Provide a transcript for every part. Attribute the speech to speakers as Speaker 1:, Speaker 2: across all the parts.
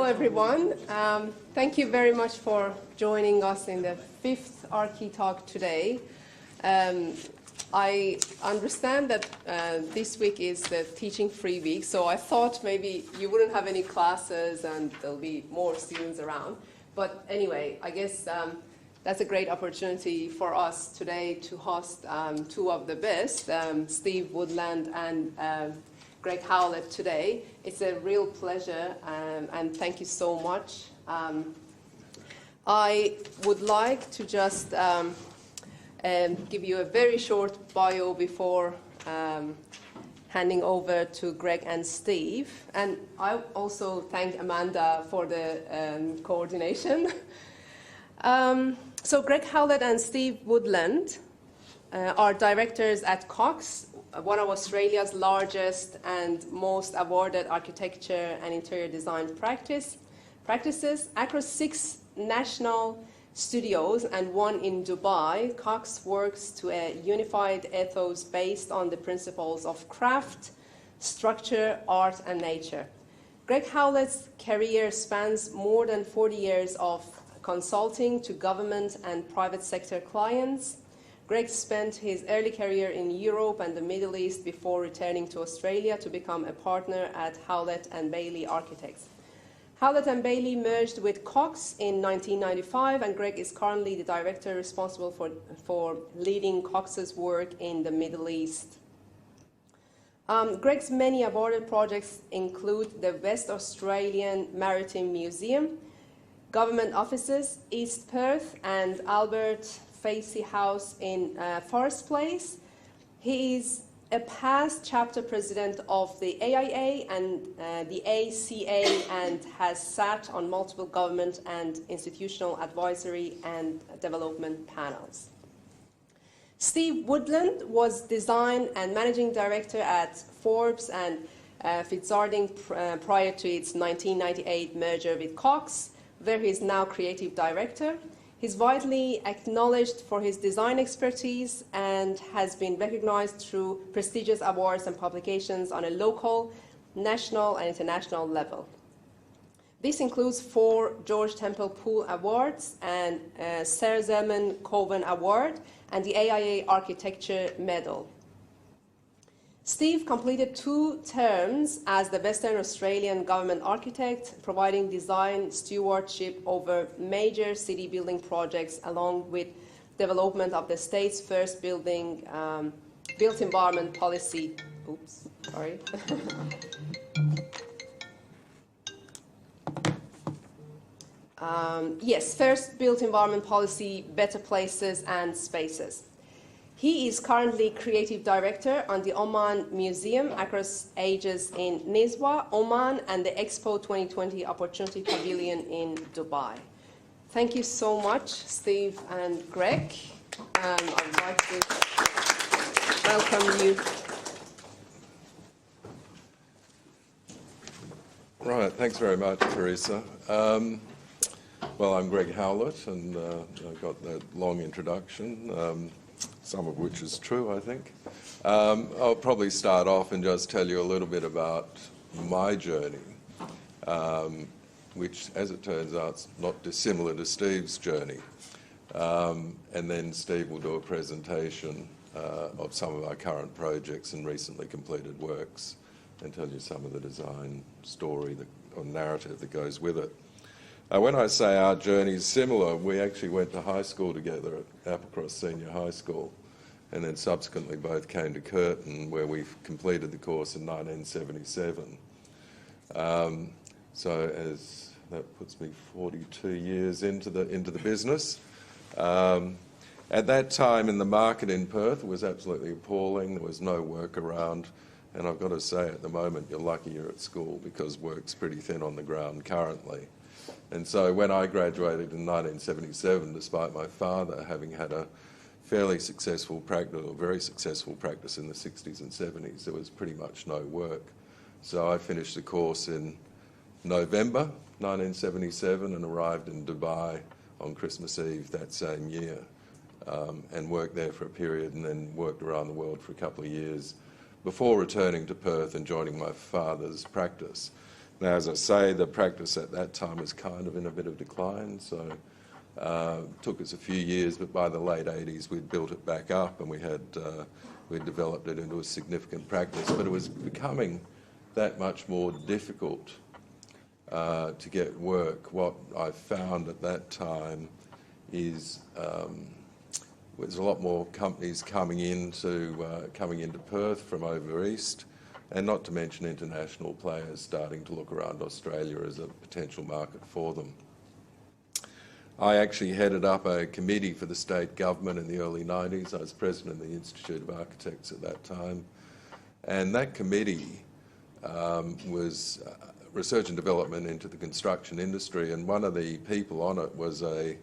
Speaker 1: everyone. Thank you very much for joining us in the 5th ArchiTalk today. I understand that this week is the teaching-free week, so I thought maybe you wouldn't have any classes and there'll be more students around. But anyway, I guess that's a great opportunity for us today to host two of the best, Steve Woodland and Greg Howlett today. It's a real pleasure and thank you so much. I would like to just give you a very short bio before handing over to Greg and Steve. And I also thank Amanda for the coordination. So Greg Howlett and Steve Woodland are directors at COX, one of Australia's largest and most awarded architecture and interior design practices. Across 6 national studios and 1 in Dubai, COX works to a unified ethos based on the principles of craft, structure, art, and nature. Greg Howlett's career spans more than 40 years of consulting to government and private sector clients. Greg spent his early career in Europe and the Middle East before returning to Australia to become a partner at Howlett and Bailey Architects. Howlett and Bailey merged with COX in 1995, and Greg is currently the director responsible for leading COX's work in the Middle East. Greg's many awarded projects include the West Australian Maritime Museum, government offices, East Perth, and Albert Facey House in Forest Place. He is a past chapter president of the AIA and the ACA and has sat on multiple government and institutional advisory and development panels. Steve Woodland was design and managing director at Forbes and Fitzarding prior to its 1998 merger with COX, where he is now creative director. He's widely acknowledged for his design expertise and has been recognized through prestigious awards and publications on a local, national, and international level. This includes 4 George Temple Poole Awards and Sir Zelman Coven Award and the AIA Architecture Medal. Steve completed 2 terms as the Western Australian government architect, providing design stewardship over major city building projects along with development of the state's first built environment policy. Oops, sorry. First built environment policy, Better Places and Spaces. He is currently creative director on the Oman Museum across ages in Nizwa, Oman, and the Expo 2020 Opportunity Pavilion in Dubai. Thank you so much, Steve and Greg. I would like to welcome you.
Speaker 2: Right, thanks very much, Teresa. Well, I'm Greg Howlett, and I got that long introduction. Some of which is true, I think. I'll probably start off and just tell you a little bit about my journey, which, as it turns out, is not dissimilar to Steve's journey. And then Steve will do a presentation of some of our current projects and recently completed works and tell you some of the design story or narrative that goes with it. When I say our journey is similar, we actually went to high school together at Applecross Senior High School, and then subsequently both came to Curtin, where we completed the course in 1977. So as that puts me 42 years into the business. At that time, in the market in Perth, it was absolutely appalling. There was no work around, and I've got to say, at the moment, you're lucky you're at school because work's pretty thin on the ground currently. And so when I graduated in 1977, despite my father having had a fairly successful practice, or very successful practice in the 60s and 70s, there was pretty much no work. So I finished the course in November 1977 and arrived in Dubai on Christmas Eve that same year, and worked there for a period and then worked around the world for a couple of years before returning to Perth and joining my father's practice. Now, as I say, the practice at that time was kind of in a bit of decline, so it took us a few years, but by the late 80s we'd built it back up and we'd developed it into a significant practice, but it was becoming that much more difficult to get work. What I found at that time is there's a lot more companies coming into Perth from over east, and not to mention international players starting to look around Australia as a potential market for them. I actually headed up a committee for the state government in the early 90s. I was president of the Institute of Architects at that time, and that committee was research and development into the construction industry, and one of the people on it was a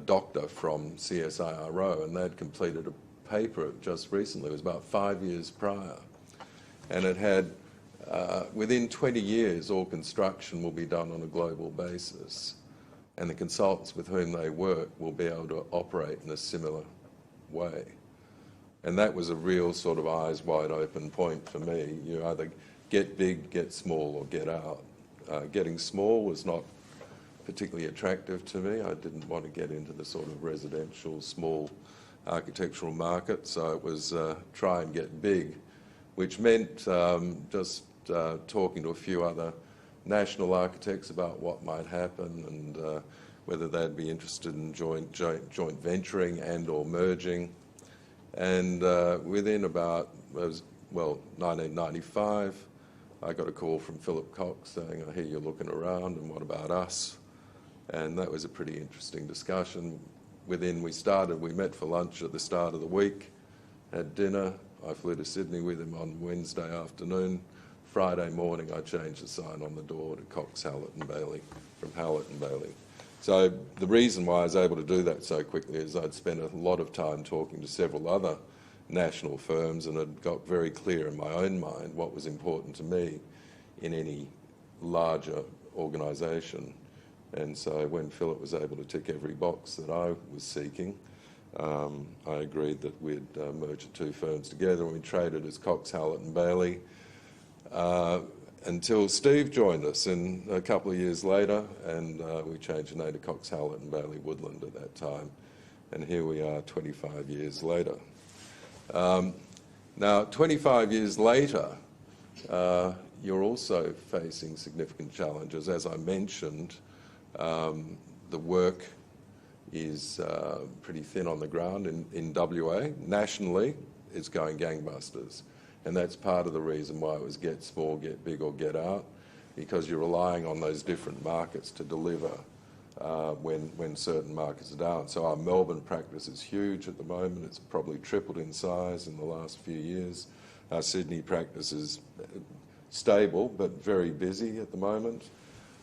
Speaker 2: doctor from CSIRO, and they'd completed a paper just recently. It was about 5 years prior, and it had within 20 years all construction will be done on a global basis, and the consultants with whom they work will be able to operate in a similar way. And that was a real sort of eyes wide open point for me. You either get big, get small, or get out. Getting small was not particularly attractive to me. I didn't want to get into the sort of residential, small architectural market, so it was try and get big, which meant just talking to a few other national architects about what might happen and whether they'd be interested in joint venturing and or merging. And within about, 1995, I got a call from Philip Cox saying, I hear you're looking around, and what about us? And that was a pretty interesting discussion. We met for lunch at the start of the week, had dinner. I flew to Sydney with him on Wednesday afternoon. Friday morning, I changed the sign on the door to COX Howlett and Bailey, from Howlett and Bailey. So the reason why I was able to do that so quickly is I'd spent a lot of time talking to several other national firms, and it got very clear in my own mind what was important to me in any larger organisation. And so when Philip was able to tick every box that I was seeking, I agreed that we'd merge the two firms together, and we traded as COX Howlett and Bailey until Steve joined us a couple of years later, and we changed the name to COX Howlett and Bailey Woodland at that time. And here we are 25 years later. Now, 25 years later, you're also facing significant challenges. As I mentioned, the work is pretty thin on the ground in WA. Nationally, it's going gangbusters. And that's part of the reason why it was get small, get big, or get out, because you're relying on those different markets to deliver when certain markets are down. So our Melbourne practice is huge at the moment. It's probably tripled in size in the last few years. Our Sydney practice is stable but very busy at the moment.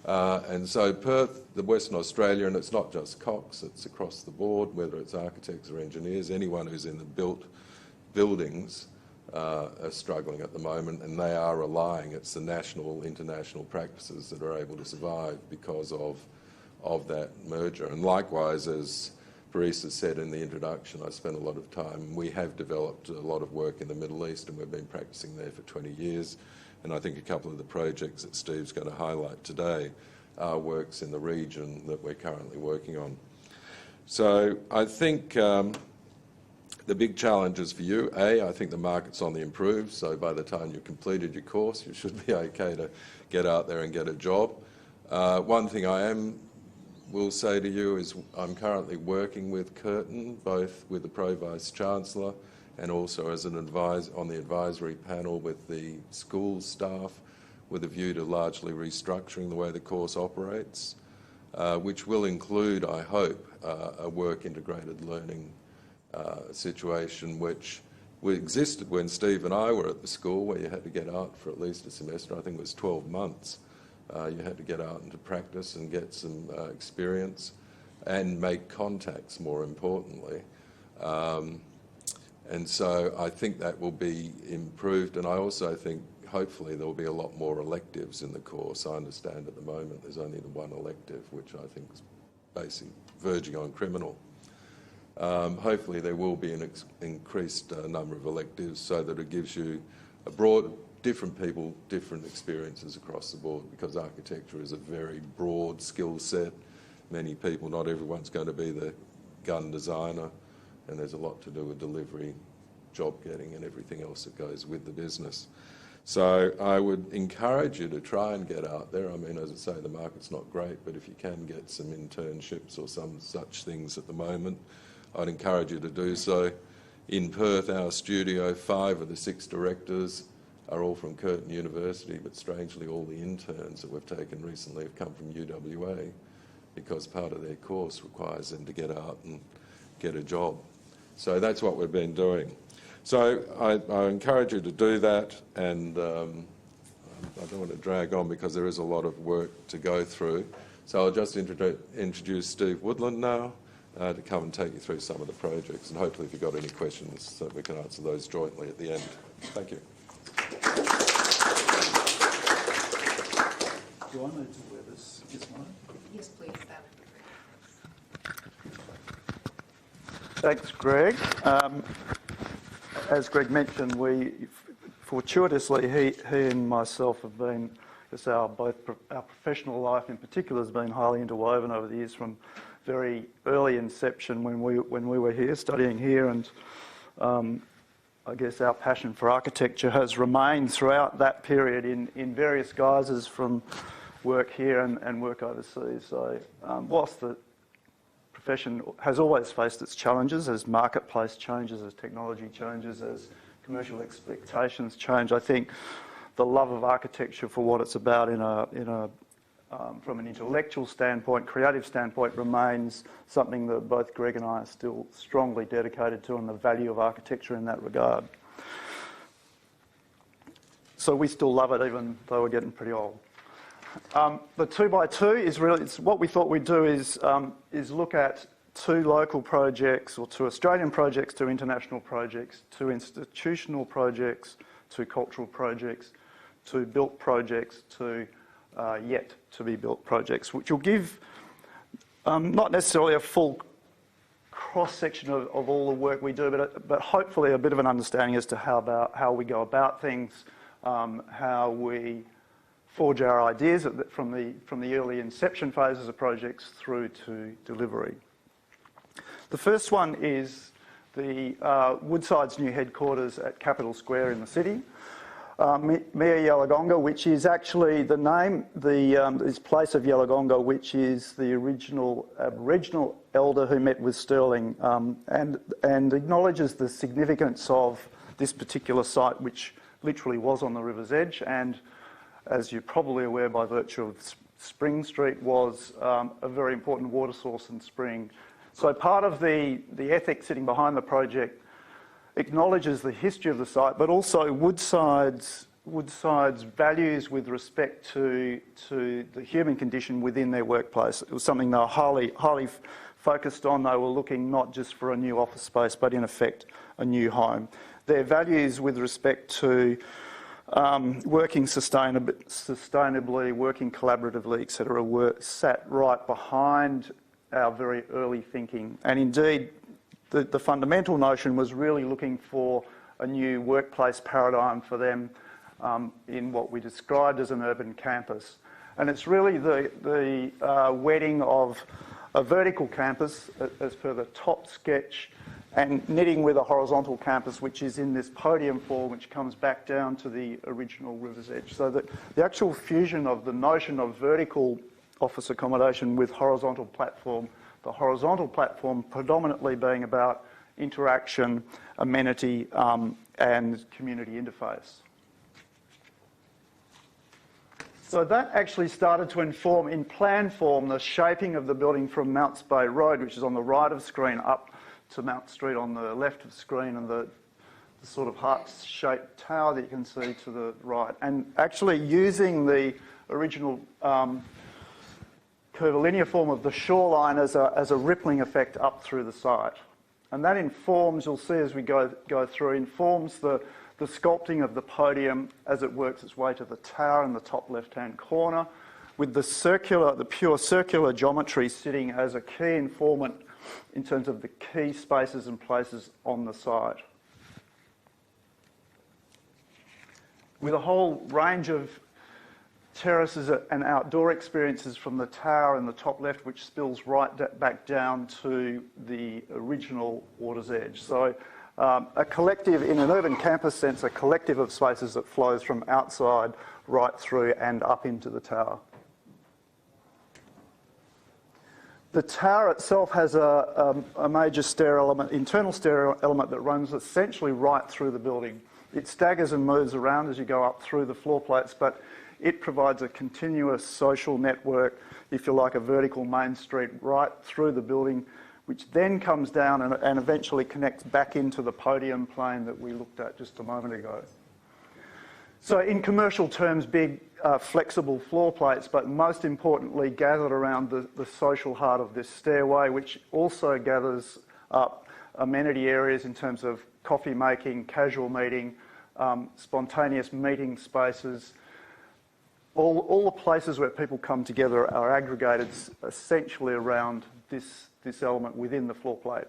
Speaker 2: And so Perth, the Western Australia, and it's not just COX, it's across the board, whether it's architects or engineers, anyone who's in the built buildings are struggling at the moment, and they are relying, it's the national, international practices that are able to survive because of that merger. And likewise, as Parisa said in the introduction, I spent a lot of time, we have developed a lot of work in the Middle East, and we've been practicing there for 20 years. And I think a couple of the projects that Steve's going to highlight today are works in the region that we're currently working on. So I think the big challenges for you, I think the market's on the improve, so by the time you've completed your course, you should be okay to get out there and get a job. One thing will say to you is I'm currently working with Curtin, both with the Pro Vice Chancellor and also as an advisor on the advisory panel with the school staff, with a view to largely restructuring the way the course operates, which will include, I hope, a work integrated learning situation which existed when Steve and I were at the school, where you had to get out for at least a semester. I think it was 12 months. You had to get out into practice and get some experience and make contacts, more importantly. And so I think that will be improved, and I also think hopefully there will be a lot more electives in the course. I understand at the moment there's only the one elective, which I think is basically verging on criminal. Hopefully there will be an increased number of electives so that it gives you a broad different people, different experiences across the board, because architecture is a very broad skill set. Many people, not everyone's going to be the gun designer, and there's a lot to do with delivery, job getting and everything else that goes with the business. So I would encourage you to try and get out there. I mean, as I say, the market's not great, but if you can get some internships or some such things at the moment, I'd encourage you to do so. In Perth, our studio, 5 of the 6 directors are all from Curtin University, but strangely all the interns that we've taken recently have come from UWA, because part of their course requires them to get out and get a job. So that's what we've been doing. So I encourage you to do that, and I don't want to drag on because there is a lot of work to go through. So I'll just introduce Steve Woodland now to come and take you through some of the projects, and hopefully if you've got any questions so we can answer those jointly at the end. Thank you.
Speaker 3: Do I need to wear this mic?
Speaker 1: Yes, please.
Speaker 3: Thanks, Greg. As Greg mentioned, fortuitously, he and myself have been, our professional life in particular has been highly interwoven over the years, from very early inception when we were here, studying here, and I guess our passion for architecture has remained throughout that period in various guises, from work here and work overseas. So whilst the profession has always faced its challenges as marketplace changes, as technology changes, as commercial expectations change, I think the love of architecture for what it's about from an intellectual standpoint, creative standpoint, remains something that both Greg and I are still strongly dedicated to, and the value of architecture in that regard. So we still love it, even though we're getting pretty old. The 2x2 is really, what we thought we'd do is look at 2 local projects, or 2 Australian projects, 2 international projects, 2 institutional projects, 2 cultural projects, 2 built projects, 2 yet to be built projects, which will give not necessarily a full cross-section of all the work we do, but hopefully a bit of an understanding as to how we go about things, how we forge our ideas from the early inception phases of projects through to delivery. The first one is the Woodside's new headquarters at Capitol Square in the city. Mia Yalagonga, which is actually the name, this place of Yalagonga, which is the original Aboriginal elder who met with Stirling, and acknowledges the significance of this particular site, which literally was on the river's edge, and as you're probably aware by virtue of Spring Street, was a very important water source and spring. So part of the ethic sitting behind the project acknowledges the history of the site, but also Woodside's values with respect to the human condition within their workplace. It was something they were highly focused on. They were looking not just for a new office space, but in effect a new home. Their values with respect to working sustainably, working collaboratively, etc., sat right behind our very early thinking. And indeed, the fundamental notion was really looking for a new workplace paradigm for them in what we described as an urban campus. And it's really the wedding of a vertical campus, as per the top sketch, and knitting with a horizontal campus, which is in this podium form, which comes back down to the original river's edge. So the actual fusion of the notion of vertical office accommodation with horizontal platform, the horizontal platform predominantly being about interaction, amenity, and community interface. So that actually started to inform, in plan form, the shaping of the building from Mounts Bay Road, which is on the right of screen, up to Mount Street on the left of screen, and the sort of heart-shaped tower that you can see to the right. And actually using the original curvilinear form of the shoreline as a rippling effect up through the site. And that informs, you'll see as we go through, informs the sculpting of the podium as it works its way to the tower in the top left-hand corner, with the pure circular geometry sitting as a key informant in terms of the key spaces and places on the site. with a whole range of terraces and outdoor experiences from the tower in the top left, which spills right back down to the original water's edge. So a collective, in an urban campus sense, a collective of spaces that flows from outside right through and up into the tower. The tower itself has a major stair element, internal stair element that runs essentially right through the building. It staggers and moves around as you go up through the floor plates, but it provides a continuous social network, if you like, a vertical main street right through the building, which then comes down and eventually connects back into the podium plane that we looked at just a moment ago. So in commercial terms, big flexible floor plates, but most importantly gathered around the social heart of this stairway, which also gathers up amenity areas in terms of coffee making, casual meeting, spontaneous meeting spaces. All the places where people come together are aggregated essentially around this element within the floor plate.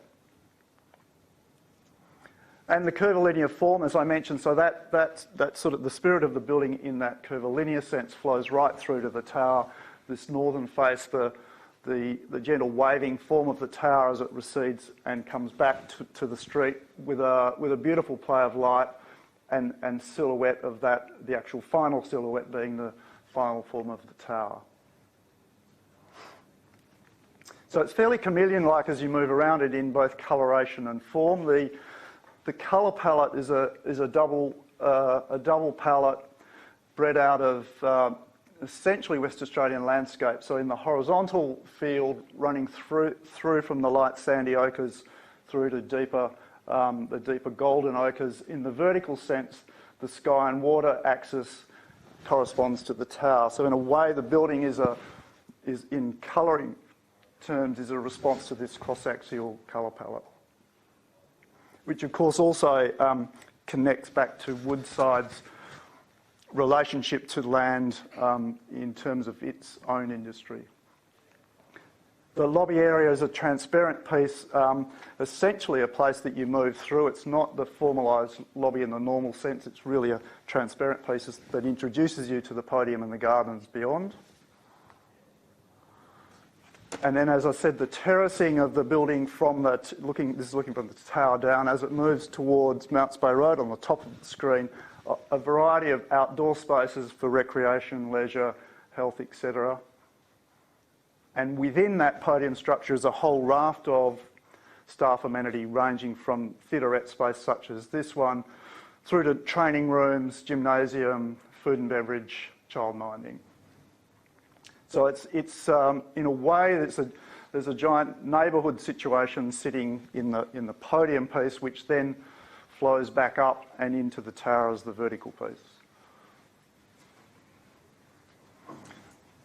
Speaker 3: And the curvilinear form, as I mentioned, so that's sort of the spirit of the building in that curvilinear sense flows right through to the tower. This northern face, the gentle waving form of the tower as it recedes and comes back to the street with a beautiful play of light and silhouette of that, the actual final silhouette being the final form of the tower. So it's fairly chameleon-like as you move around it in both coloration and form. The colour palette is a double palette bred out of essentially West Australian landscape. So in the horizontal field, running through from the light sandy ochres through to the deeper golden ochres. In the vertical sense, the sky and water axis corresponds to the tower. So in a way, the building is in colouring terms is a response to this cross-axial colour palette, which of course also connects back to Woodside's relationship to land in terms of its own industry. The lobby area is a transparent piece, essentially a place that you move through. It's not the formalised lobby in the normal sense, it's really a transparent piece that introduces you to the podium and the gardens beyond. And then, as I said, the terracing of the building from this is looking from the tower down, as it moves towards Mounts Bay Road on the top of the screen, a variety of outdoor spaces for recreation, leisure, health, etc. And within that podium structure is a whole raft of staff amenity ranging from theaterette space such as this one, through to training rooms, gymnasium, food and beverage, child minding. So it's in a way there's a giant neighbourhood situation sitting in the podium piece, which then flows back up and into the tower as the vertical piece.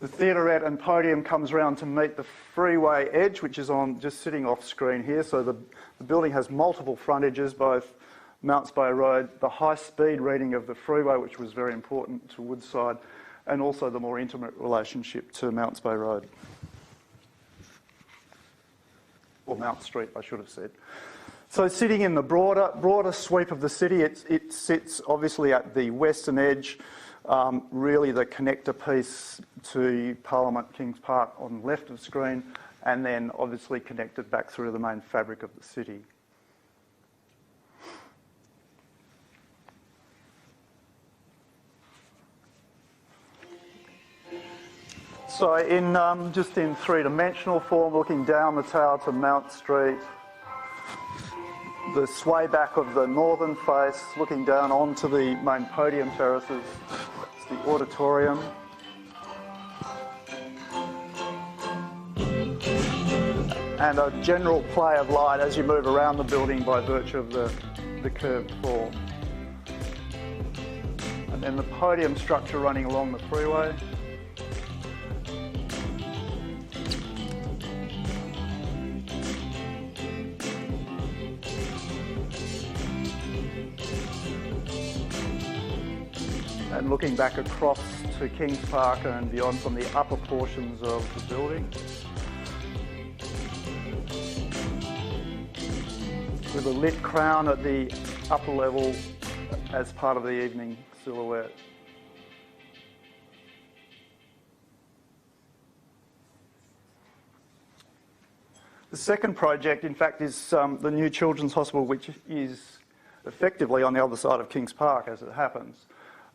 Speaker 3: The theaterette and podium comes around to meet the freeway edge, which is just sitting off screen here. So the building has multiple frontages, both Mounts Bay Road, the high speed reading of the freeway, which was very important to Woodside, and also the more intimate relationship to Mounts Bay Road. Or Mount Street, I should have said. So sitting in the broader sweep of the city, it sits obviously at the western edge, really the connector piece to Parliament Kings Park on the left of screen, and then obviously connected back through the main fabric of the city. So just in three-dimensional form, looking down the tower to Mount Street, the sway back of the northern face, looking down onto the main podium terraces, it's the auditorium. And a general play of light as you move around the building by virtue of the curved form. And then the podium structure running along the freeway. And looking back across to Kings Park and beyond from the upper portions of the building. With a lit crown at the upper level as part of the evening silhouette. The second project, in fact, is the new Children's Hospital, which is effectively on the other side of Kings Park, as it happens.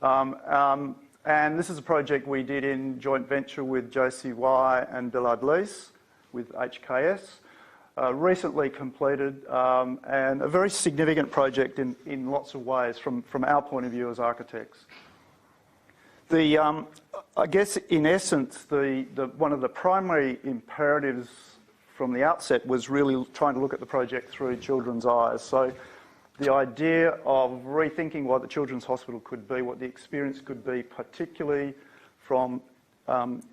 Speaker 3: And this is a project we did in joint venture with JCY and Billard Leece with HKS. Recently completed, and a very significant project in lots of ways from our point of view as architects. I guess in essence, one of the primary imperatives from the outset was really trying to look at the project through children's eyes. So the idea of rethinking what the Children's Hospital could be, what the experience could be, particularly from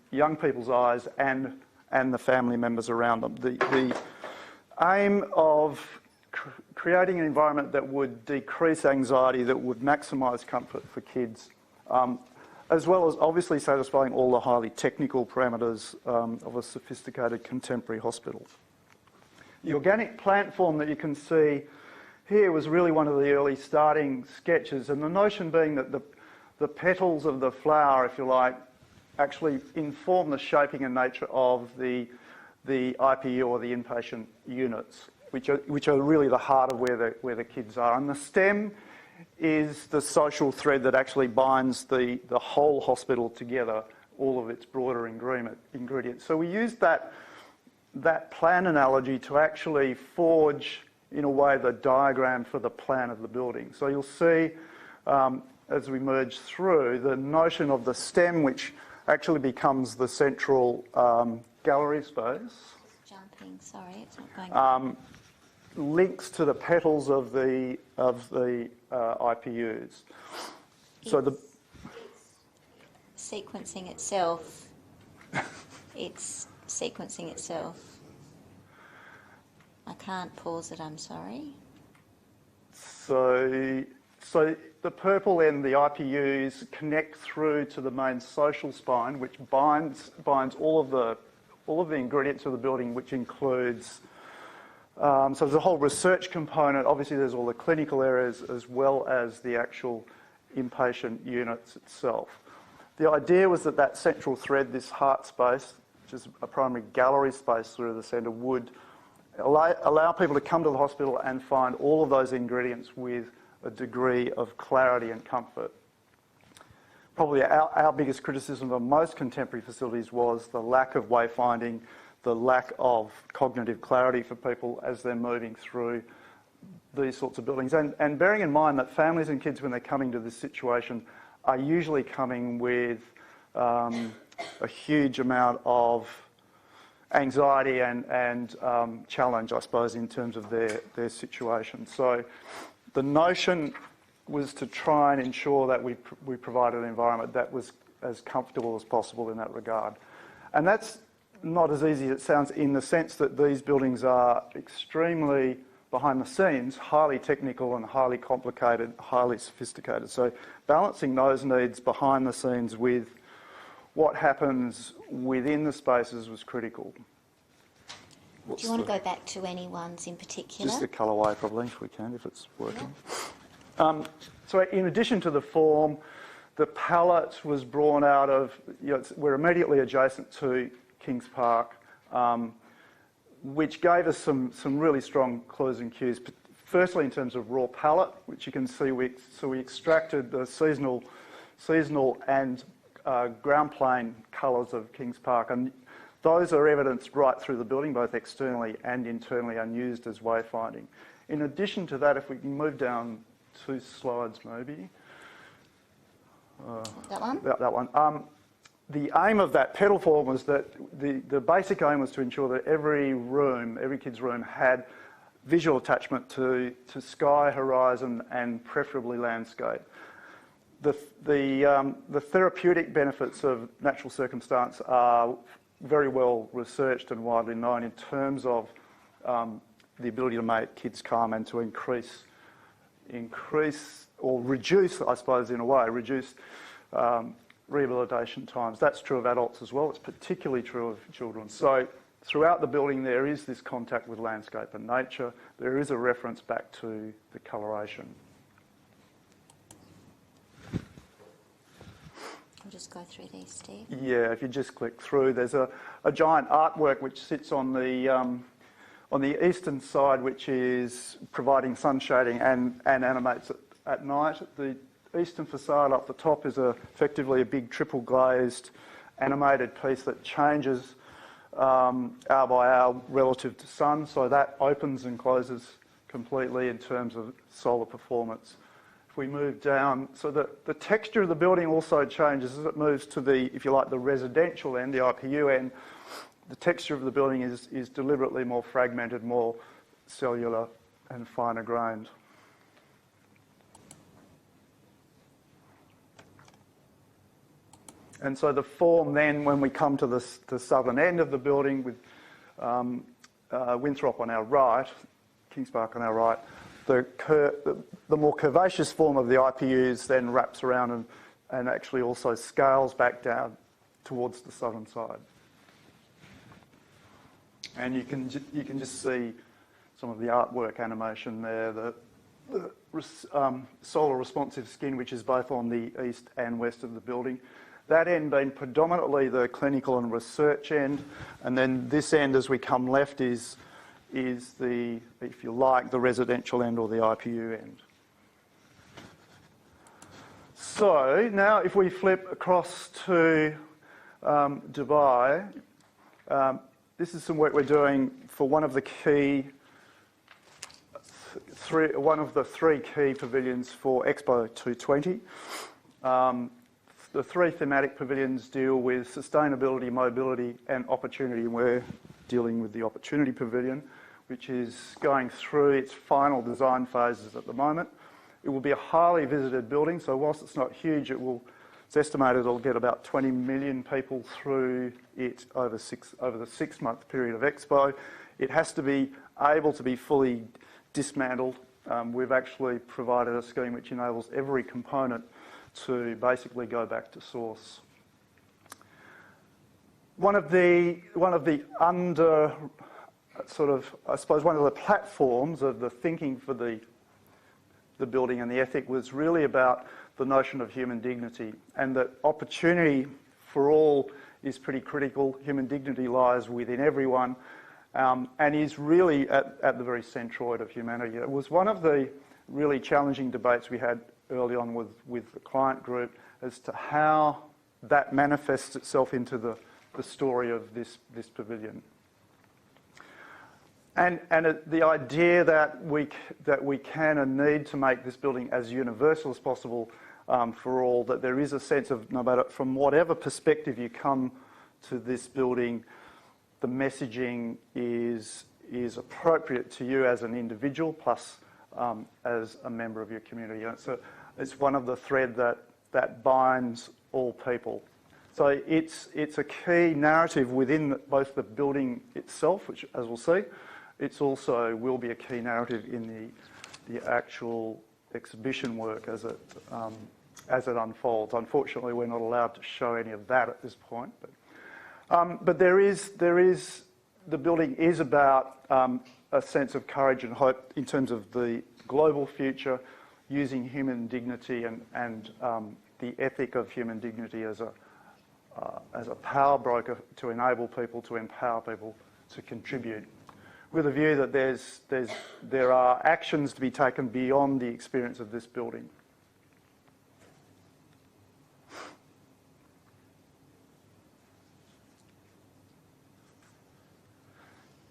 Speaker 3: young people's eyes and the family members around them. The aim of creating an environment that would decrease anxiety, that would maximise comfort for kids, as well as obviously satisfying all the highly technical parameters of a sophisticated contemporary hospital. The organic plant form that you can see here was really one of the early starting sketches, and the notion being that the petals of the flower, if you like, actually inform the shaping and nature of the IPU or the inpatient units, which are really the heart of where the kids are. And the stem is the social thread that actually binds the whole hospital together, all of its broader ingredients. So we used that plan analogy to actually forge, in a way, the diagram for the plan of the building. So you'll see, as we merge through, the notion of the stem, which actually becomes the central gallery space.
Speaker 4: Jumping, sorry, it's not going.
Speaker 3: Links to the petals of the IPUs. So
Speaker 4: it's sequencing itself. It's sequencing itself. I can't pause it, I'm sorry.
Speaker 3: So the purple and the IPUs connect through to the main social spine, which binds all of the ingredients of the building, which includes. So there's a whole research component. Obviously, there's all the clinical areas as well as the actual inpatient units itself. The idea was that central thread, this heart space, which is a primary gallery space through the centre, would allow people to come to the hospital and find all of those ingredients with a degree of clarity and comfort. Probably our biggest criticism of most contemporary facilities was the lack of wayfinding, the lack of cognitive clarity for people as they're moving through these sorts of buildings. And bearing in mind that families and kids, when they're coming to this situation, are usually coming with a huge amount of anxiety and challenge, I suppose, in terms of their situation. So the notion was to try and ensure that we provided an environment that was as comfortable as possible in that regard. And that's not as easy as it sounds, in the sense that these buildings are extremely, behind the scenes, highly technical and highly complicated, highly sophisticated. So balancing those needs behind the scenes with what happens within the spaces was critical.
Speaker 4: Do you want to go back to any ones in particular?
Speaker 3: Just the colourway, probably, if we can, if it's working. Yeah. So in addition to the form, the palette was drawn out of, we're immediately adjacent to Kings Park, which gave us some really strong clues and cues. Firstly, in terms of raw palette, which you can see, we extracted the seasonal and ground plane colours of Kings Park, and those are evidenced right through the building, both externally and internally, and used as wayfinding. In addition to that, if we can move down 2 slides, maybe.
Speaker 4: That one?
Speaker 3: That one. The aim of that petal form was that the basic aim was to ensure that every kid's room, had visual attachment to sky, horizon, and preferably landscape. The therapeutic benefits of natural circumstance are very well researched and widely known in terms of the ability to make kids calm and to increase or reduce, I suppose, in a way, rehabilitation times. That's true of adults as well. It's particularly true of children. So throughout the building there is this contact with landscape and nature. There is a reference back to the coloration.
Speaker 4: I'll just go through these, Steve.
Speaker 3: Yeah, if you just click through, there's a giant artwork which sits on the eastern side, which is providing sun shading and animates it at night. The eastern facade up the top is effectively a big triple glazed animated piece that changes hour by hour relative to sun, so that opens and closes completely in terms of solar performance. If we move down, so the texture of the building also changes as it moves to the, if you like, the residential end, the IPU end. The texture of the building is deliberately more fragmented, more cellular and finer grained. And so the form then, when we come to the southern end of the building with Winthrop on our right, Kings Park on our right, the more curvaceous form of the IPUs then wraps around and actually also scales back down towards the southern side. And you can just see some of the artwork animation there, the solar responsive skin, which is both on the east and west of the building. That end being predominantly the clinical and research end, and then this end as we come left is the, if you like, the residential end or the IPU end. So now if we flip across to Dubai, this is some work we're doing for one of the three key pavilions for Expo 220. The three thematic pavilions deal with sustainability, mobility and opportunity, and we're dealing with the opportunity pavilion, which is going through its final design phases at the moment. It will be a highly visited building, so whilst it's not huge, it's estimated it'll get about 20 million people through it over the 6-month period of Expo. It has to be able to be fully dismantled. We've actually provided a scheme which enables every component to basically go back to source. One of the platforms of the thinking for the building and the ethic was really about the notion of human dignity, and that opportunity for all is pretty critical. Human dignity lies within everyone, and is really at the very centroid of humanity. It was one of the really challenging debates we had early on with the client group as to how that manifests itself into the story of this pavilion. And the idea that we can and need to make this building as universal as possible for all, that there is a sense of, no matter from whatever perspective you come to this building, the messaging is appropriate to you as an individual, plus as a member of your community. And it's one of the threads that binds all people. So it's a key narrative within both the building itself, which, as we'll see, it's also will be a key narrative in the actual exhibition work as it unfolds. Unfortunately, we're not allowed to show any of that at this point. But there is the building is about a sense of courage and hope in terms of the global future, using human dignity and the ethic of human dignity as a power broker to enable people, to empower people to contribute, with a view that there are actions to be taken beyond the experience of this building.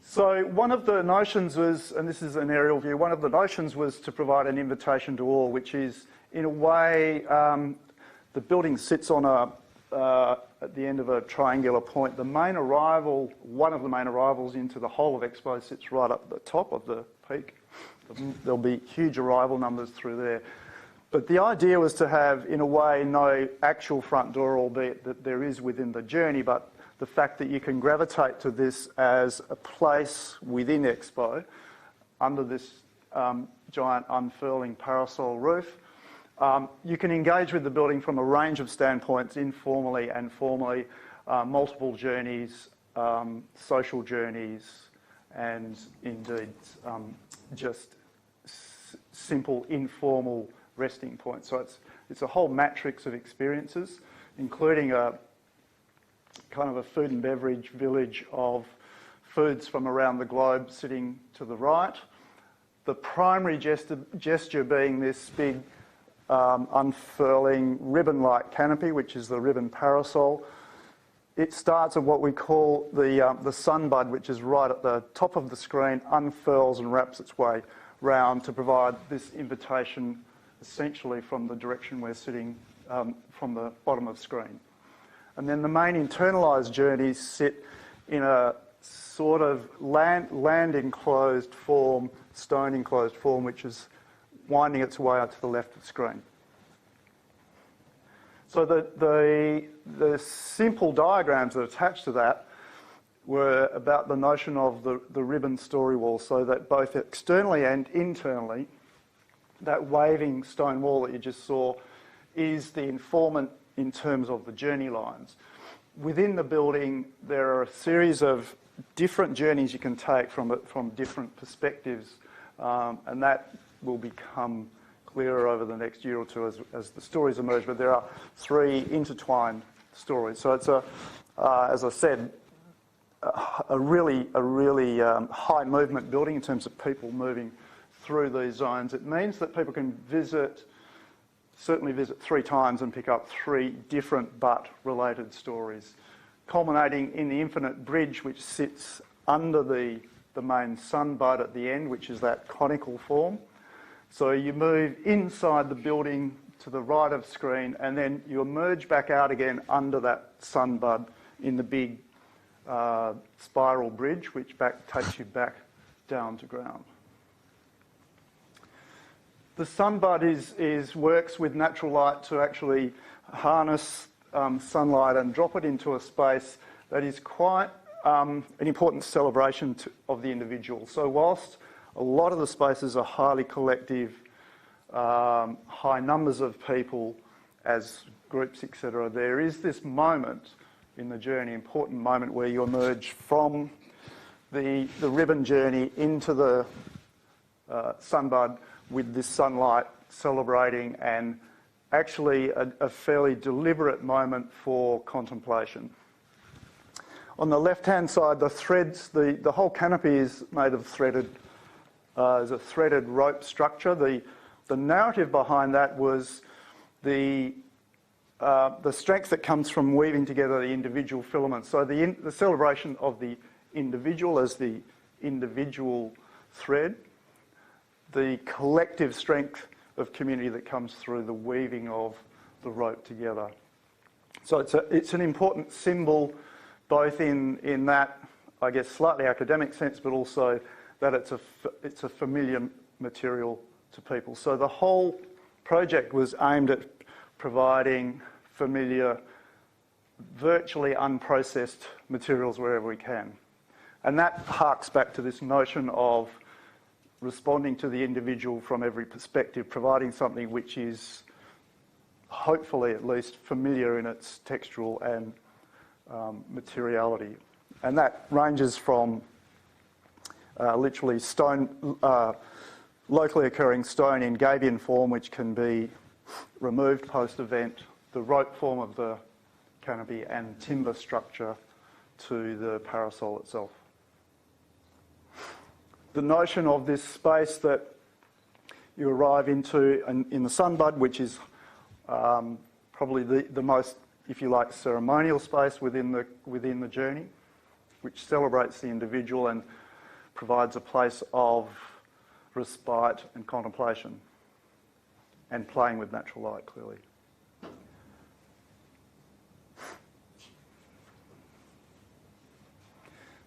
Speaker 3: So one of the notions was, and this is an aerial view, one of the notions was to provide an invitation to all, which is, in a way, the building sits on at the end of a triangular point. The main arrival, one of the main arrivals into the whole of Expo sits right up at the top of the peak. There'll be huge arrival numbers through there. But the idea was to have, in a way, no actual front door, albeit that there is within the journey, but the fact that you can gravitate to this as a place within Expo, under this giant unfurling parasol roof. You can engage with the building from a range of standpoints, informally and formally, multiple journeys, social journeys, and indeed just simple informal resting points. So it's a whole matrix of experiences. including a kind of a food and beverage village of foods from around the globe sitting to the right. The primary gesture being this big unfurling ribbon-like canopy, which is the ribbon parasol. It starts at what we call the sunbud, which is right at the top of the screen, unfurls and wraps its way round to provide this invitation essentially from the direction we're sitting from the bottom of the screen. And then the main internalised journeys sit in a sort of land enclosed form, stone enclosed form, which is winding its way out to the left of the screen. So the simple diagrams that are attached to that were about the notion of the ribbon story wall, so that both externally and internally, that waving stone wall that you just saw is the informant in terms of the journey lines. Within the building, there are a series of different journeys you can take from different perspectives, and that will become clearer over the next year or two as the stories emerge. But there are 3 intertwined stories. So it's as I said, a really high movement building in terms of people moving through these zones. It means that people can certainly visit 3 times and pick up 3 different but related stories, culminating in the infinite bridge which sits under the main sunbud at the end, which is that conical form. So you move inside the building to the right of screen, and then you emerge back out again under that sunbud in the big spiral bridge, which takes you back down to ground. The sunbud works with natural light to actually harness sunlight and drop it into a space that is quite an important celebration of the individual. So whilst a lot of the spaces are highly collective, high numbers of people as groups, etc., there is this moment in the journey, important moment, where you emerge from the ribbon journey into the sunbud with this sunlight celebrating, and actually a fairly deliberate moment for contemplation. On the left-hand side, the threads, the whole canopy is made of is a threaded rope structure. The narrative behind that was the strength that comes from weaving together the individual filaments. So the celebration of the individual as the individual thread, the collective strength of community that comes through the weaving of the rope together. So it's an important symbol, both in that, I guess, slightly academic sense, but also that it's a familiar material to people. So the whole project was aimed at providing familiar, virtually unprocessed materials wherever we can. And that harks back to this notion of responding to the individual from every perspective, providing something which is hopefully at least familiar in its textual and materiality. And that ranges from literally stone, locally occurring stone in gabion form, which can be removed post-event, the rope form of the canopy, and timber structure to the parasol itself. The notion of this space that you arrive into in the sunbud, which is probably the most, if you like, ceremonial space within the journey, which celebrates the individual and provides a place of respite and contemplation and playing with natural light, clearly.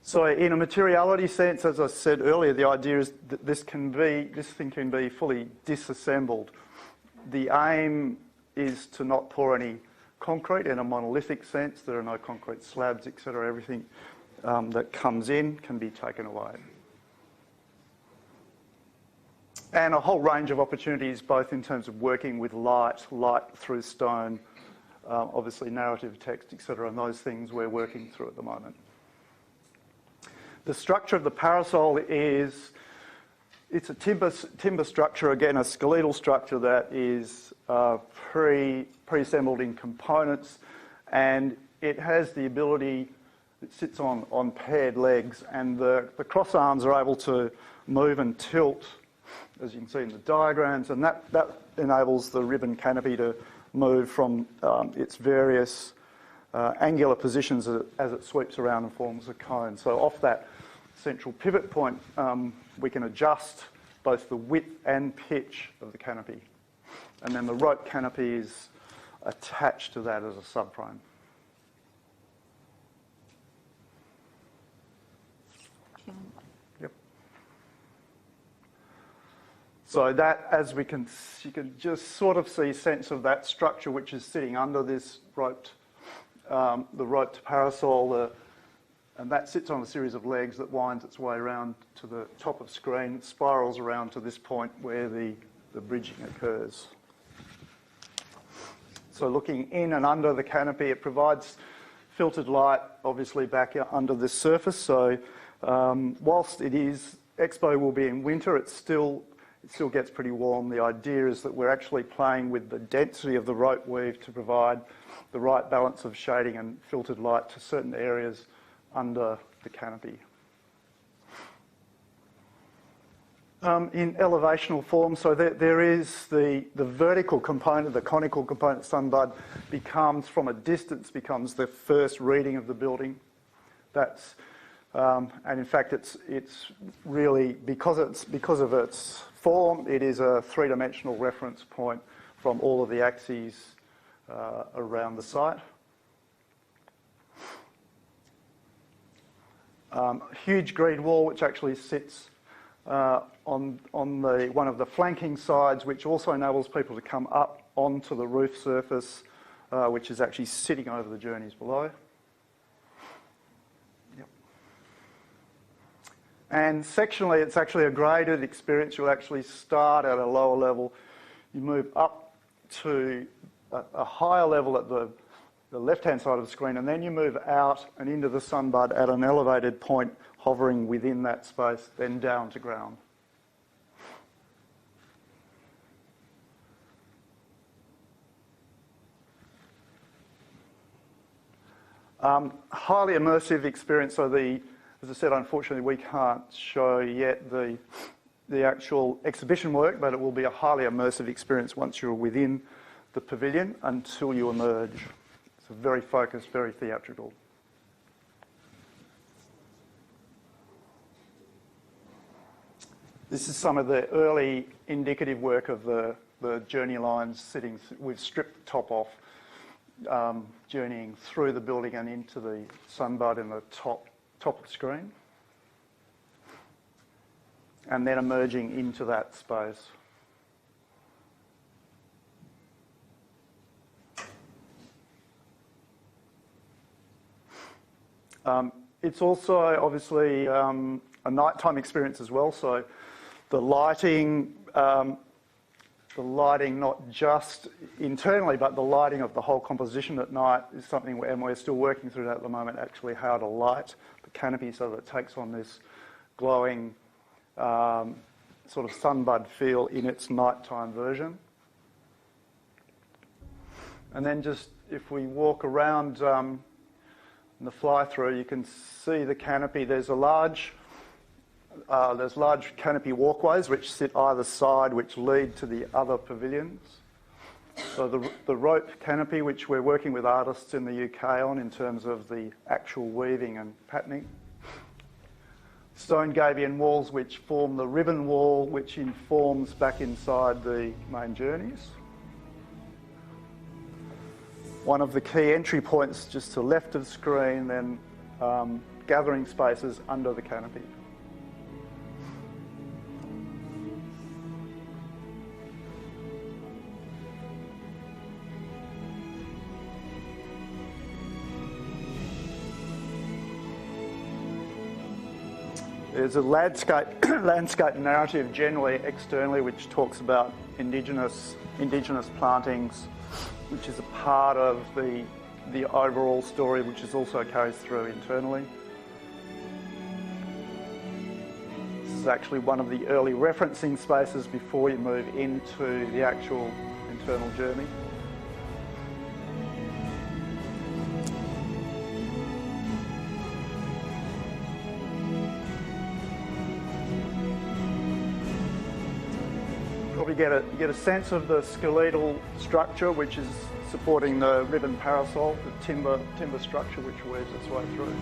Speaker 3: So in a materiality sense, as I said earlier, the idea is that this thing can be fully disassembled. The aim is to not pour any concrete in a monolithic sense. There are no concrete slabs, etc. Everything that comes in can be taken away. And a whole range of opportunities, both in terms of working with light through stone, obviously narrative text, etc., and those things we're working through at the moment. The structure of the parasol is It's a timber structure, again, a skeletal structure that is pre-assembled in components, and it has the ability, it sits on paired legs, and the cross arms are able to move and tilt, as you can see in the diagrams, and that enables the ribbon canopy to move from its various angular positions as it sweeps around and forms a cone. So off that central pivot point, we can adjust both the width and pitch of the canopy. And then the rope canopy is attached to that as a subframe. Yep. So that, as you can just sort of see sense of that structure which is sitting under this roped, the roped parasol, and that sits on a series of legs that winds its way around to the top of screen, spirals around to this point where the bridging occurs. So looking in and under the canopy, it provides filtered light, obviously, back under this surface. So whilst Expo will be in winter, it still gets pretty warm. The idea is that we're actually playing with the density of the rope weave to provide the right balance of shading and filtered light to certain areas under the canopy. In elevational form, so there is the vertical component, the conical component, sunbud, from a distance becomes the first reading of the building. That's and in fact it's really because of its form, it is a three-dimensional reference point from all of the axes around the site. Huge green wall which actually sits on one of the flanking sides, which also enables people to come up onto the roof surface, which is actually sitting over the journeys below. Yep. And sectionally, it's actually a graded experience. You'll actually start at a lower level. You move up to a higher level at the left-hand side of the screen, and then you move out and into the sunbud at an elevated point, hovering within that space, then down to ground. Highly immersive experience. So as I said, unfortunately, we can't show yet the actual exhibition work, but it will be a highly immersive experience once you're within the pavilion until you emerge. So very focused, very theatrical. This is some of the early indicative work of the journey lines sitting. We've stripped the top off, journeying through the building and into the sunbud in the top of the screen, and then emerging into that space. It's also obviously a nighttime experience as well. So the lighting not just internally, but the lighting of the whole composition at night is something, and we're still working through that at the moment, actually how to light the canopy so that it takes on this glowing sort of sunbud feel in its nighttime version. And then just if we walk around in the fly-through, you can see the canopy. There's large canopy walkways which sit either side, which lead to the other pavilions. So the rope canopy, which we're working with artists in the UK on in terms of the actual weaving and patterning. Stone gabion walls which form the ribbon wall, which informs back inside the main journeys. One of the key entry points just to the left of the screen, then gathering spaces under the canopy. There's a landscape narrative generally externally which talks about indigenous plantings, which is a part of the overall story, which is also carries through internally. is actually one of the early referencing spaces before you move into the actual internal journey. Probably get a sense of the skeletal structure, which is supporting the ribbon parasol, the timber structure which weaves its way through.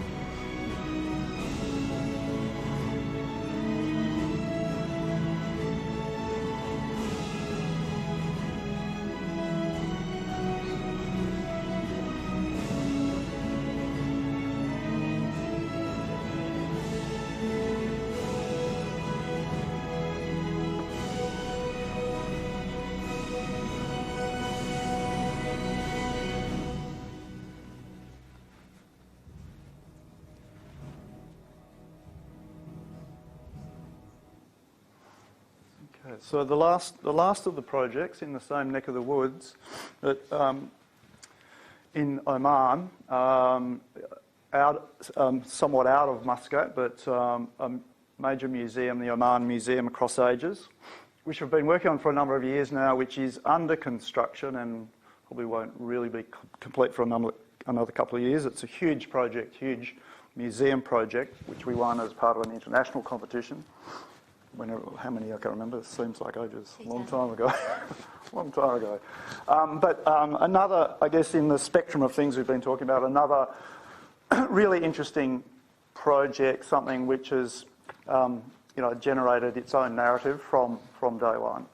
Speaker 3: So the last of the projects in the same neck of the woods, that in Oman, somewhat out of Muscat, but a major museum, the Oman Museum Across Ages, which we've been working on for a number of years now, which is under construction and probably won't really be complete for another couple of years. It's a huge project, huge museum project, which we won as part of an international competition. How many I can't remember. It seems like ages. A long time ago. Another, I guess, in the spectrum of things we've been talking about, another really interesting project, something which has, generated its own narrative from day one.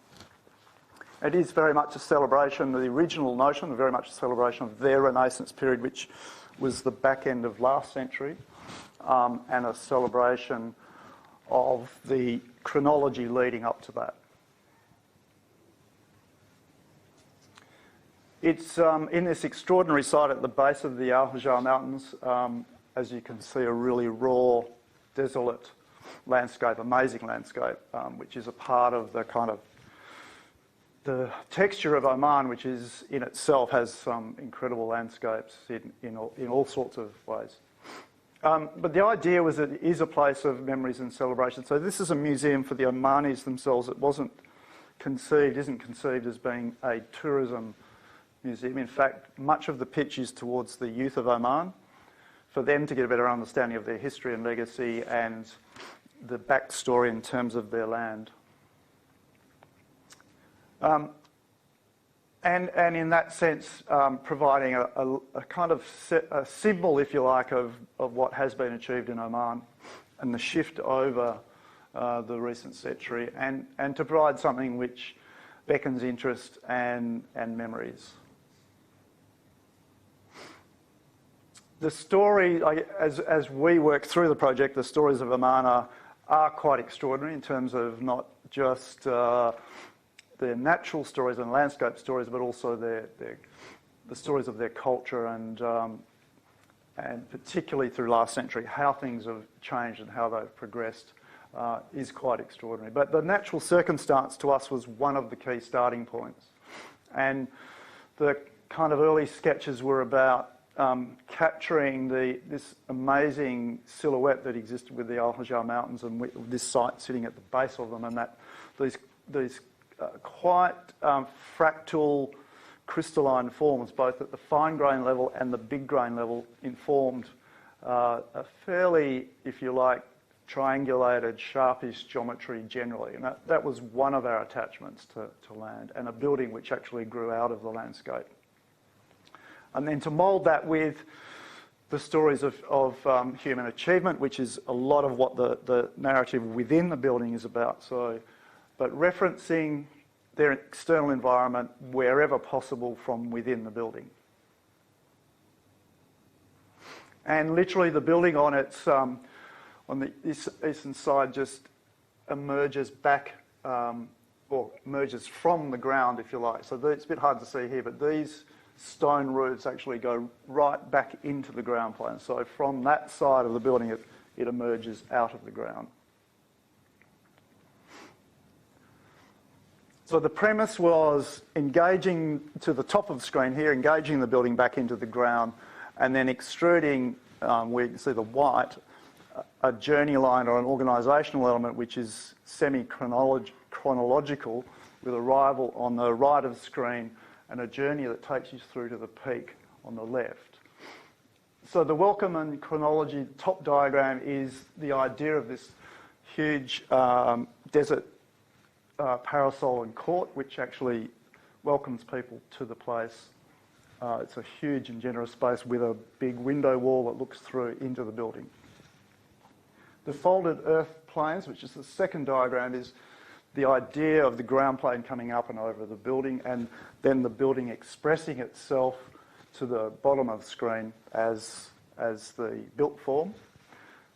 Speaker 3: It is very much a celebration. The original notion, very much a celebration of their Renaissance period, which was the back end of last century, and a celebration of the chronology leading up to that. It's in this extraordinary site at the base of the Al Hajar Mountains, as you can see, a really raw, desolate landscape, amazing landscape, which is a part of the kind of the texture of Oman, which is in itself has some incredible landscapes in all sorts of ways. But the idea was that it is a place of memories and celebration. So this is a museum for the Omanis themselves. It isn't conceived as being a tourism museum. In fact, much of the pitch is towards the youth of Oman, for them to get a better understanding of their history and legacy and the backstory in terms of their land. And in that sense, providing a kind of a symbol, if you like, of what has been achieved in Oman and the shift over the recent century, and to provide something which beckons interest and memories. The story, as we work through the project, the stories of Oman are quite extraordinary in terms of not just their natural stories and landscape stories, but also the stories of their culture and particularly through last century, how things have changed and how they've progressed is quite extraordinary. But the natural circumstance to us was one of the key starting points. And the kind of early sketches were about capturing this amazing silhouette that existed with the Al Hajar Mountains and this site sitting at the base of them, and that these quite fractal crystalline forms, both at the fine grain level and the big grain level, informed a fairly, if you like, triangulated, sharpish geometry generally. And that was one of our attachments to land, and a building which actually grew out of the landscape. And then to mould that with the stories of human achievement, which is a lot of what the narrative within the building is about. But referencing their external environment wherever possible from within the building. And literally the building on its on the eastern side just emerges back, or emerges from the ground, if you like. So it's a bit hard to see here, but these stone roofs actually go right back into the ground plane. So from that side of the building, it emerges out of the ground. So the premise was engaging to the top of the screen here, engaging the building back into the ground, and then extruding, where you can see the white, a journey line or an organisational element which is semi-chronological, with arrival on the right of the screen and a journey that takes you through to the peak on the left. So the welcome and chronology top diagram is the idea of this huge desert parasol and court, which actually welcomes people to the place. It's a huge and generous space with a big window wall that looks through into the building. The folded earth planes, which is the second diagram, is the idea of the ground plane coming up and over the building, and then the building expressing itself to the bottom of the screen as the built form.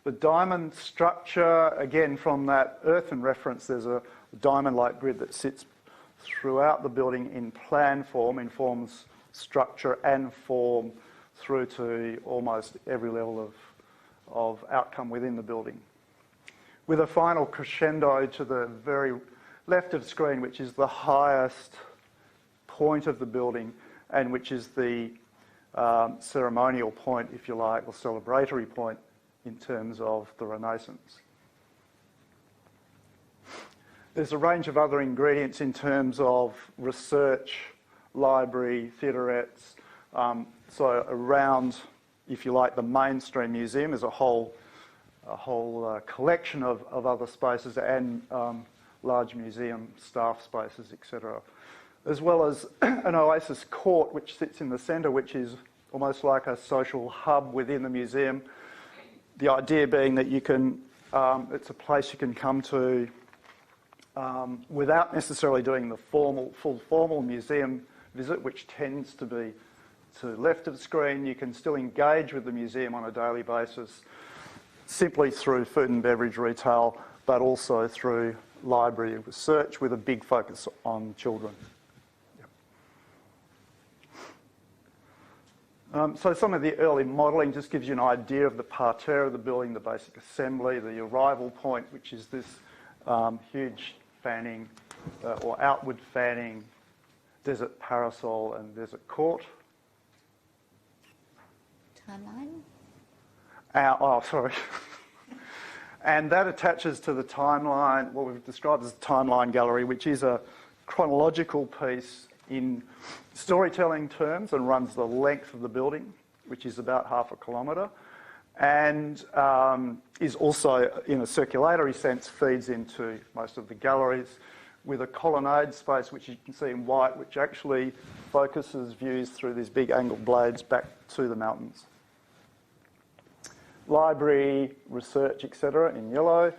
Speaker 3: The diamond structure, again from that earthen reference, there's a diamond-like grid that sits throughout the building in plan form, informs structure and form through to almost every level of outcome within the building. With a final crescendo to the very left of screen, which is the highest point of the building and which is the ceremonial point, if you like, or celebratory point in terms of the Renaissance. There's a range of other ingredients in terms of research, library, theatrettes. So around, if you like, the mainstream museum is a whole collection of other spaces and large museum staff spaces, etc. As well as an oasis court which sits in the centre, which is almost like a social hub within the museum. The idea being that you can, it's a place you can come to without necessarily doing the full formal museum visit, which tends to be to the left of the screen. You can still engage with the museum on a daily basis, simply through food and beverage retail, but also through library research with a big focus on children. So some of the early modelling just gives you an idea of the parterre of the building, the basic assembly, the arrival point, which is this huge fanning or outward fanning desert parasol and desert court.
Speaker 4: Timeline?
Speaker 3: Sorry. And that attaches to the timeline, what we've described as the timeline gallery, which is a chronological piece in storytelling terms and runs the length of the building, which is about 0.5 kilometre, and is also, in a circulatory sense, feeds into most of the galleries, with a colonnade space, which you can see in white, which actually focuses views through these big angled blades back to the mountains. Library, research, etc. in yellow.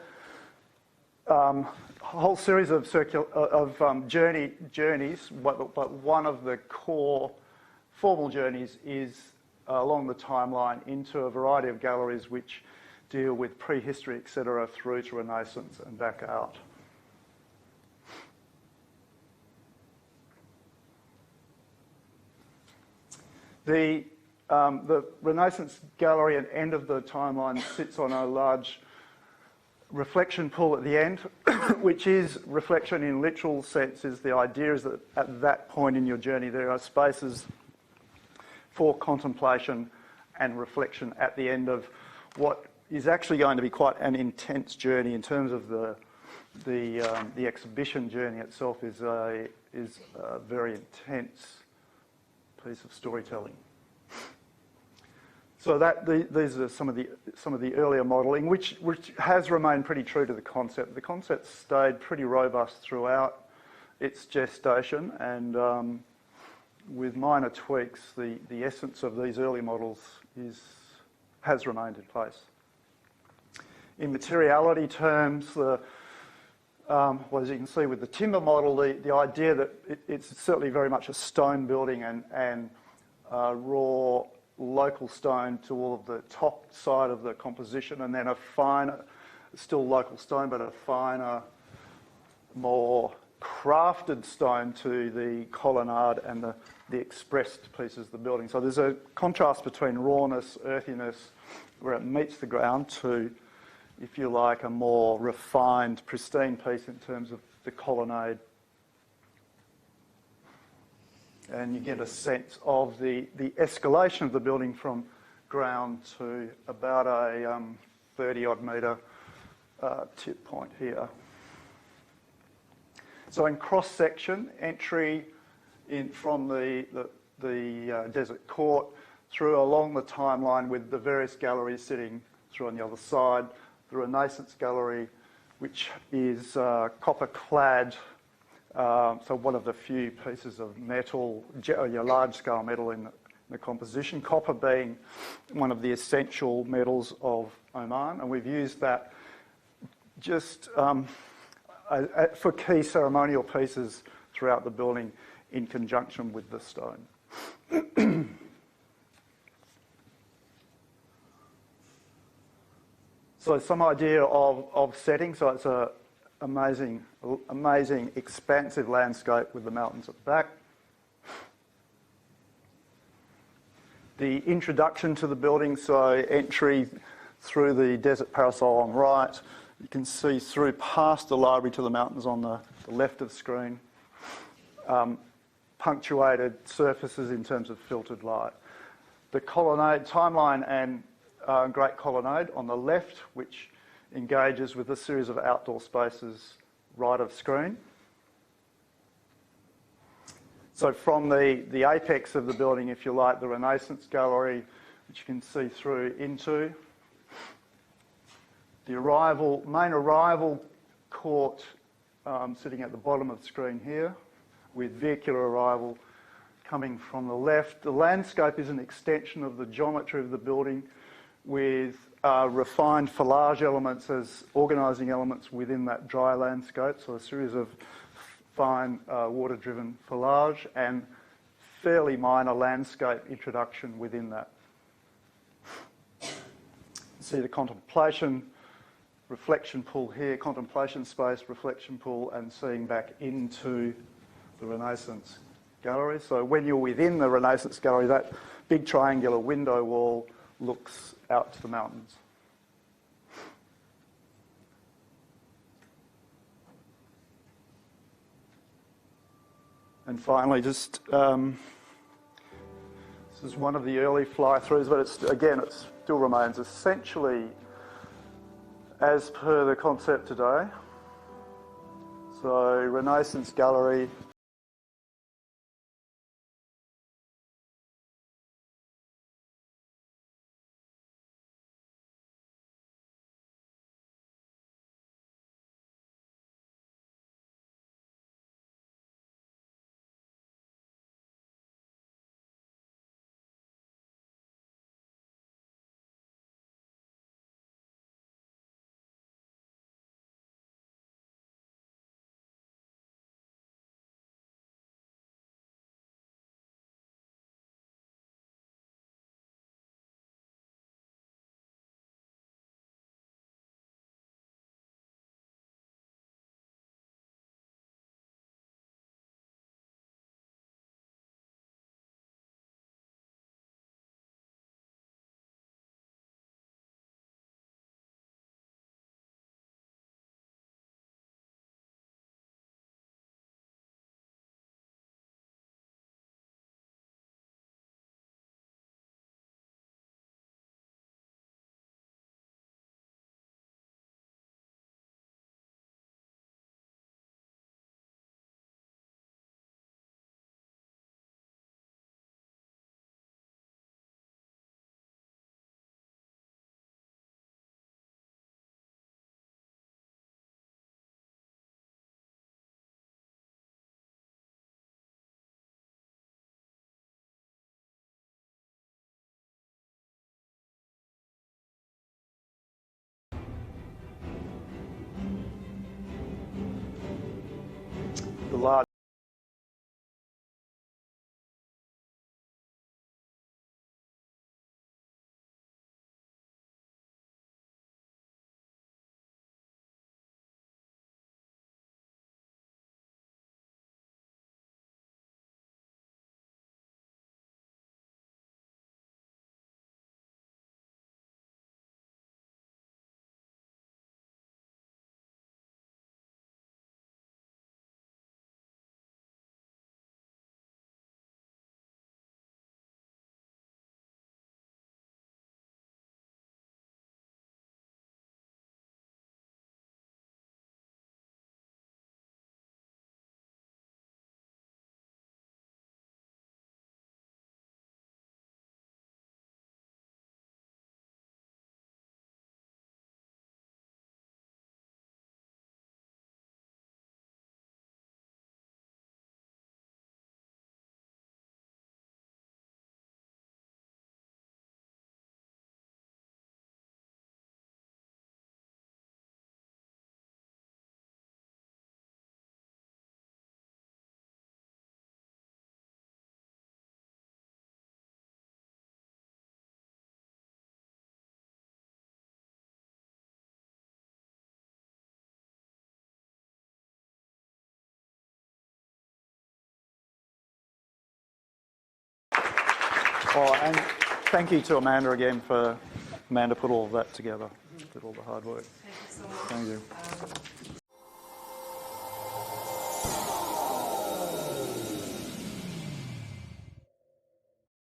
Speaker 3: A whole series of journeys, but one of the core formal journeys is along the timeline into a variety of galleries which deal with prehistory, etc., through to Renaissance and back out. The Renaissance gallery at the end of the timeline sits on a large reflection pool at the end, which is reflection in literal sense. Is the idea is that at that point in your journey there are spaces for contemplation and reflection at the end of what is actually going to be quite an intense journey in terms of the exhibition journey itself is a very intense piece of storytelling. So these are some of the earlier modelling, which has remained pretty true to the concept. The concept stayed pretty robust throughout its gestation, and with minor tweaks, the essence of these early models has remained in place. In materiality terms, as you can see with the timber model, the idea that it's certainly very much a stone building and raw local stone to all of the top side of the composition, and then a finer, still local stone, but a finer, more crafted stone to the colonnade and the expressed pieces of the building. So there's a contrast between rawness, earthiness, where it meets the ground, to, if you like, a more refined, pristine piece in terms of the colonnade. And you get a sense of the escalation of the building from ground to about a 30-odd metre tip point here. So in cross-section, entry in from the Desert Court through along the timeline with the various galleries sitting through on the other side, the Renaissance Gallery, which is copper-clad, so one of the few pieces of metal, large-scale metal in the composition, copper being one of the essential metals of Oman, and we've used that just for key ceremonial pieces throughout the building in conjunction with the stone. So some idea of setting. So it's an amazing, expansive landscape with the mountains at the back. The introduction to the building, so entry through the desert parasol on right. You can see through past the library to the mountains on the left of the screen. Punctuated surfaces in terms of filtered light. The colonnade, timeline and Great Colonnade on the left, which engages with a series of outdoor spaces right of screen. So from the apex of the building, if you like, the Renaissance Gallery, which you can see through into. The main arrival court sitting at the bottom of the screen here, with vehicular arrival coming from the left. The landscape is an extension of the geometry of the building with refined foliage elements as organising elements within that dry landscape, so a series of fine water-driven foliage and fairly minor landscape introduction within that. See the contemplation, reflection pool here, contemplation space, reflection pool, and seeing back into the Renaissance Gallery. So when you're within the Renaissance Gallery, that big triangular window wall looks out to the mountains. And finally, just this is one of the early fly-throughs, but it still remains essentially as per the concept today. So Renaissance Gallery, the large Oh, and thank you to Amanda again for Amanda put all of that together, did all the hard work.
Speaker 1: Thank you so much.
Speaker 3: Thank you.